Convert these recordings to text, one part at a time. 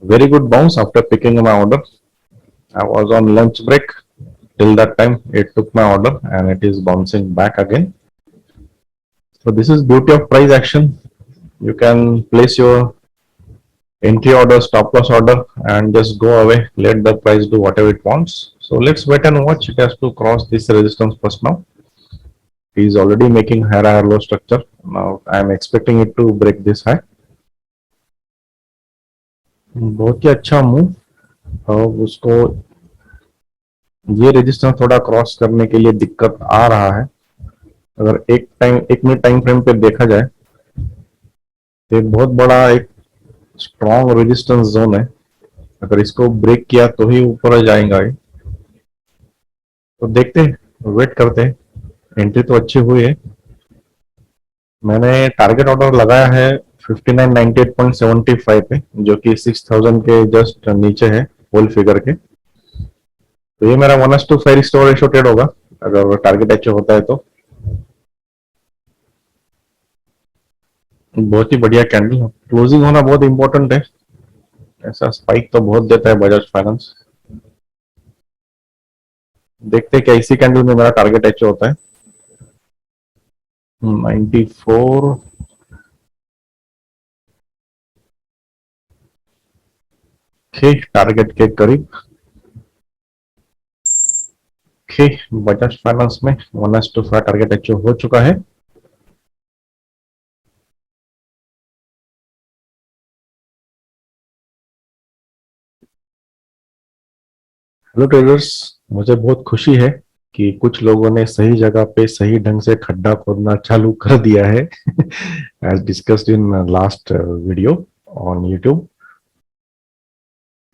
Very good bounce after picking my order. I was on lunch break. Till that time, it took my order and it is bouncing back again. So this is beauty of price action. You can place your entry order, stop loss order, and just go away. Let the price do whatever it wants. So let's wait and watch. It has to cross this resistance first now. It is already making higher low structure. Now I am expecting it to break this high. बहुत ही अच्छा move. अब उसको ये resistance थोड़ा cross करने के लिए दिक्कत आ रहा है. अगर एक मिनट टाइम फ्रेम पे देखा जाए तो एक बहुत बड़ा एक स्ट्रॉन्ग रेजिस्टेंस जोन है. अगर इसको ब्रेक किया तो ही ऊपर जाएगा ये. तो देखते हैं, वेट करते हैं. एंट्री तो अच्छी हुई है. मैंने टारगेट ऑर्डर लगाया है 5998.75 पे, जो कि 6000 के जस्ट नीचे है होल फिगर के. तो ये मेरा 1:5 रिस्टोर रेशो ट्रेड होगा अगर टारगेट अचीव होता है तो. बहुत ही बढ़िया कैंडल. क्लोजिंग होना बहुत इंपॉर्टेंट है. ऐसा स्पाइक तो बहुत देता है बजाज फाइनेंस. देखते हैं क्या इसी कैंडल में मेरा टारगेट अचीव होता है. 94 के टारगेट के करीब. बजाज फाइनेंस में 1:5 टारगेट अचीव हो चुका है. हेलो ट्रेडर्स, मुझे बहुत खुशी है कि कुछ लोगों ने सही जगह पे सही ढंग से खड्डा खोदना चालू कर दिया है. As discussed in last video on YouTube.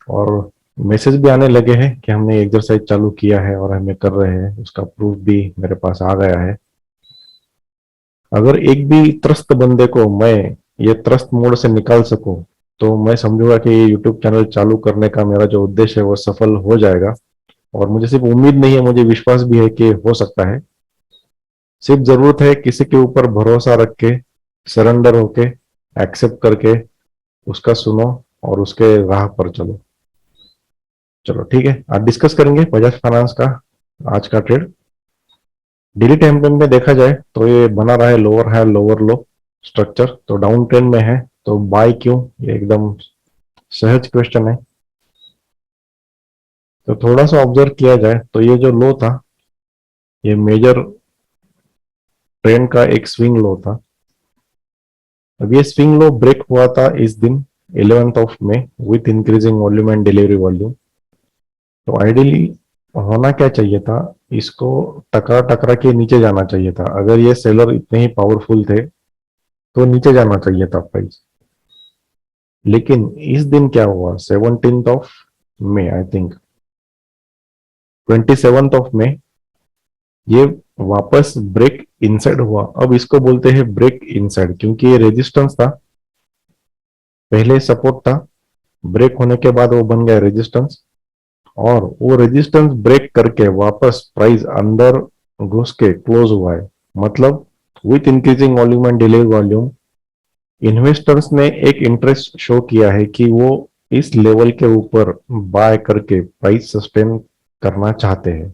और मैसेज भी आने लगे हैं कि हमने एक्सरसाइज चालू किया है और हमें कर रहे हैं. उसका प्रूफ भी मेरे पास आ गया है. अगर एक भी त्रस्त बंदे को मैं ये त्रस्त मोड से निकाल सकूं तो मैं समझूंगा कि ये यूट्यूब चैनल चालू करने का मेरा जो उद्देश्य है वो सफल हो जाएगा. और मुझे सिर्फ उम्मीद नहीं है, मुझे विश्वास भी है कि हो सकता है. सिर्फ जरूरत है किसी के ऊपर भरोसा रख के, सरेंडर होके, एक्सेप्ट करके उसका सुनो और उसके राह पर चलो. चलो ठीक है, आज डिस्कस करेंगे बजाज फाइनेंस का आज का ट्रेड. डेली टाइम फ्रेम में देखा जाए तो ये बना रहा है लोअर हाई लोअर लो स्ट्रक्चर. तो डाउन ट्रेंड में है तो बाय क्यों, ये एकदम सहज क्वेश्चन है. तो थोड़ा सा ऑब्जर्व किया जाए तो ये जो लो था ये मेजर ट्रेंड का एक स्विंग लो था. अब ये स्विंग लो ब्रेक हुआ था इस दिन 11th of May with increasing volume and delivery volume. तो आइडियली होना क्या चाहिए था, इसको टकरा टकरा के नीचे जाना चाहिए था. अगर ये सेलर इतने ही पावरफुल थे तो नीचे जाना चाहिए था प्राइस. लेकिन इस दिन क्या हुआ, 17th of May I think 27th of May ये वापस ब्रेक इनसाइड हुआ. अब इसको बोलते हैं ब्रेक इनसाइड क्योंकि ये रेजिस्टेंस था, पहले सपोर्ट था, ब्रेक होने के बाद वो बन गया रेजिस्टेंस. और वो रेजिस्टेंस ब्रेक करके वापस प्राइस अंदर घुस के क्लोज हुआ है. मतलब with increasing volume and delivery volume investors ने एक इंटरेस्ट शो किया है कि वो इस लेवल के ऊपर बाय करके प्राइस सस्टेन करना चाहते हैं.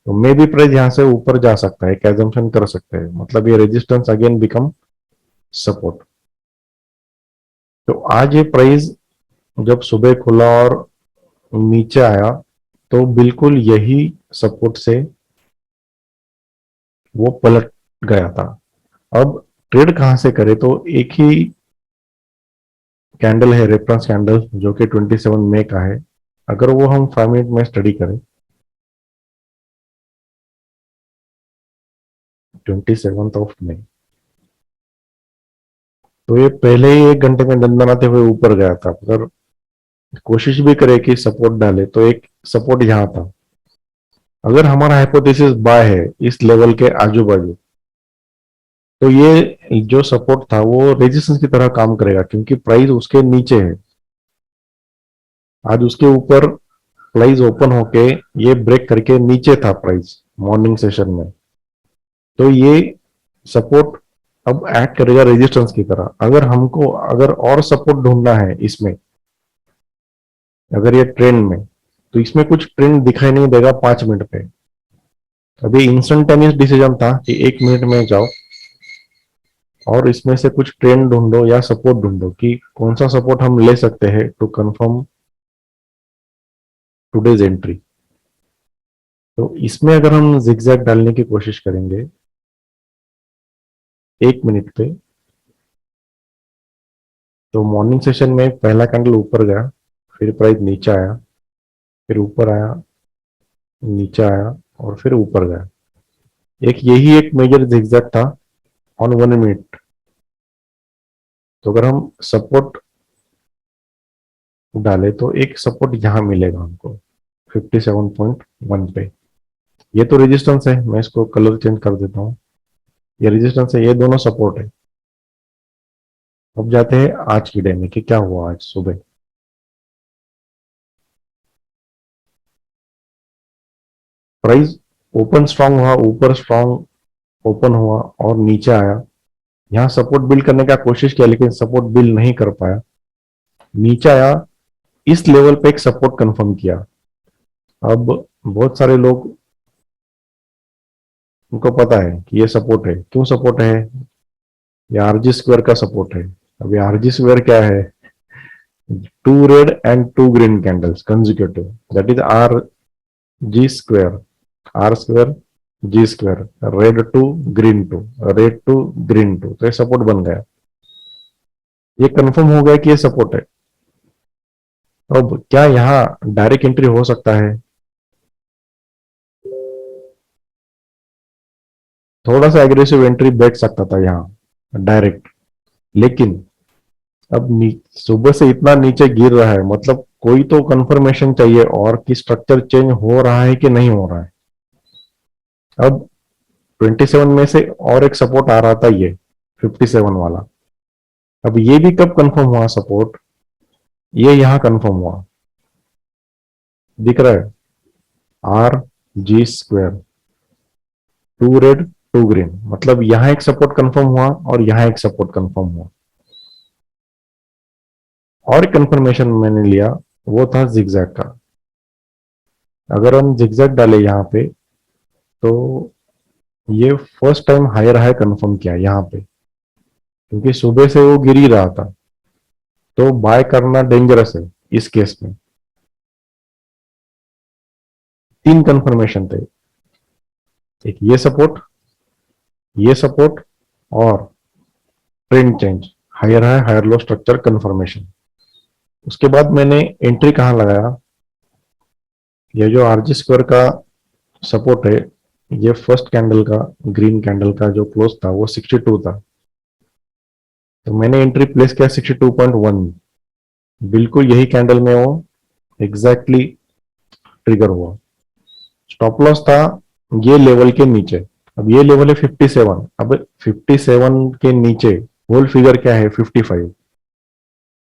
तो मे भी प्राइस यहां से ऊपर जा सकता है, एक एजम्पशन कर सकते हैं. मतलब ये रेजिस्टेंस अगेन बिकम सपोर्ट. तो आज ये प्राइस जब सुबह खुला और नीचे आया तो बिल्कुल यही सपोर्ट से वो पलट गया था. अब ट्रेड कहां से करे, तो एक ही कैंडल है रेफरेंस कैंडल जो कि 27 मई का है. अगर वो हम 5 मिनट में स्टडी करें 27th ऑफ मई, तो ये पहले ही 1 घंटे में दंदनाते हुए ऊपर गया था. अगर कोशिश भी करे कि सपोर्ट डाले तो एक सपोर्ट यहां था. अगर हमारा हाइपोथेसिस बाय है इस लेवल के आजू बाजू, तो ये जो सपोर्ट था वो रेजिस्टेंस की तरह काम करेगा क्योंकि प्राइस उसके नीचे है. आज उसके ऊपर प्राइस ओपन होके ये ब्रेक करके नीचे था प्राइस मॉर्निंग सेशन में, तो ये सपोर्ट अब एक्ट करेगा रेजिस्टेंस की तरह। अगर हमको अगर और सपोर्ट ढूंढना है इसमें, अगर ये ट्रेंड में, तो इसमें कुछ ट्रेंड दिखाई नहीं देगा 5 मिनट पे। अभी इंस्टेंटेनियस डिसीजन था कि 1 मिनट में जाओ और इसमें से कुछ ट्रेंड ढूंढो या सपोर्ट ढूंढो कि कौन सा सपोर्ट हम ले सकते हैं टू कंफर्म टुडेज एंट्री। तो इसमें अगर हम जिगजैग डालने की कोशिश करेंगे 1 मिनट पे, तो मॉर्निंग सेशन में पहला कैंडल ऊपर गया, फिर प्राइस नीचे आया, फिर ऊपर आया, नीचे आया और फिर ऊपर गया। एक यही एक मेजर जिगजैग था ऑन 1 मिनट। तो अगर हम सपोर्ट डाले तो एक सपोर्ट यहां मिलेगा हमको 57.1 पे। ये तो रेजिस्टेंस है, मैं इसको कलर चेंज कर देता हूँ। ये रेजिस्टेंस है, ये दोनों सपोर्ट है। अब जाते हैं आज की डे में कि क्या हुआ आज सुबह। प्राइस ओपन स्ट्रांग हुआ, ऊपर स्ट्रांग ओपन हुआ और नीचे आया। यहाँ सपोर्ट बिल्ड करने का कोशिश किया लेकिन सपोर्ट बिल्ड नहीं कर पाया। नीचे आया, इस लेवल पे एक सपोर्ट कंफर्म किया। अब बहुत सारे लोग, उनको पता है कि ये सपोर्ट है। क्यों सपोर्ट है? ये आरजी स्क्वायर का सपोर्ट है। अब ये आरजी स्क्वायर क्या है? Two red and two green candles consecutive, that is R G square. R square G square, red two green two, red two green two, तो ये सपोर्ट बन गया। ये कंफर्म हो गया कि ये सपोर्ट है। अब क्या यहाँ डायरेक्ट एंट्री हो सकता है? थोड़ा सा एग्रेसिव एंट्री बैठ सकता था यहाँ डायरेक्ट, लेकिन अब सुबह से इतना नीचे गिर रहा है, मतलब कोई तो कंफर्मेशन चाहिए और कि स्ट्रक्चर चेंज हो रहा है कि नहीं हो रहा है। अब 27 में से और एक सपोर्ट आ रहा था, ये 57 वाला। अब ये भी कब कंफर्म हुआ सपोर्ट? ये यहां कंफर्म हुआ, दिख रहा है, R G square, two red two green, मतलब यहां एक सपोर्ट कंफर्म हुआ और यहां एक सपोर्ट कंफर्म हुआ। और एक कंफर्मेशन मैंने लिया, वो था जिगजैग का। अगर हम जिगजैग डाले यहाँ पे, तो ये first time higher high confirm किया यहाँ पे, क्योंकि सुबह से वो गिर ही रहा था। तो बाय करना डेंजरस है इस केस में। 3 कंफर्मेशन थे, एक ये सपोर्ट और trend change, higher high higher low structure confirmation. उसके बाद मैंने एंट्री कहाँ लगाया? ये जो आरजी स्क्वायर का सपोर्ट है, ये फर्स्ट कैंडल का, ग्रीन कैंडल का जो क्लोज था वो 62 था। तो मैंने एंट्री प्लेस किया 62.1। बिल्कुल यही कैंडल में वो एग्जैक्टली ट्रिगर हुआ। स्टॉप लॉस था ये लेवल के नीचे। अब ये लेवल है 57, अब 57 के नीचे होल फिगर क्या है? 55।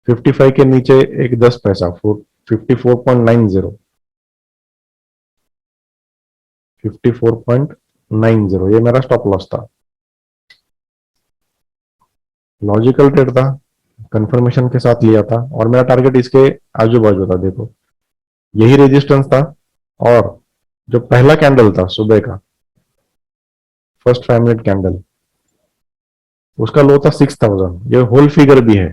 55 के नीचे एक 10 पैसा, 54.90, 54.90, ये मेरा स्टॉप लॉस था। लॉजिकल ट्रेड था, कंफर्मेशन के साथ लिया था और मेरा टारगेट इसके आजू बाजू था। देखो यही रेजिस्टेंस था, और जो पहला कैंडल था सुबह का, फर्स्ट 5 मिनट कैंडल, उसका लो था 6000, ये होल फिगर भी है।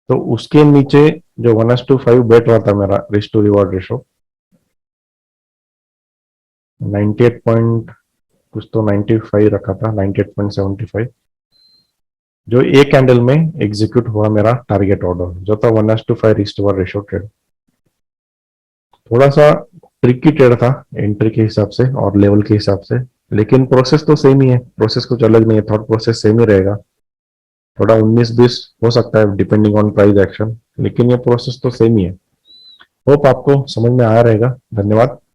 तो उसके नीचे जो 1:5 बैठ रहा था मेरा risk to reward ratio, 98 point कुछ तो 95 रखा था, 98.75, जो एक कैंडल में एग्जीक्यूट हुआ मेरा टारगेट ऑर्डर, जो था 1:5 risk to reward ratio trade. थोड़ा सा ट्रिकी ट्रेड था एंट्री के हिसाब से और लेवल के हिसाब से, लेकिन प्रोसेस तो सेम ही है, प्रोसेस कुछ अलग नहीं है, थॉट प्रोसेस सेम ही रहेगा। थोड़ा 19-20 हो सकता है डिपेंडिंग ऑन प्राइस एक्शन, लेकिन ये प्रोसेस तो सेम ही है। होप आपको समझ में आया रहेगा। धन्यवाद।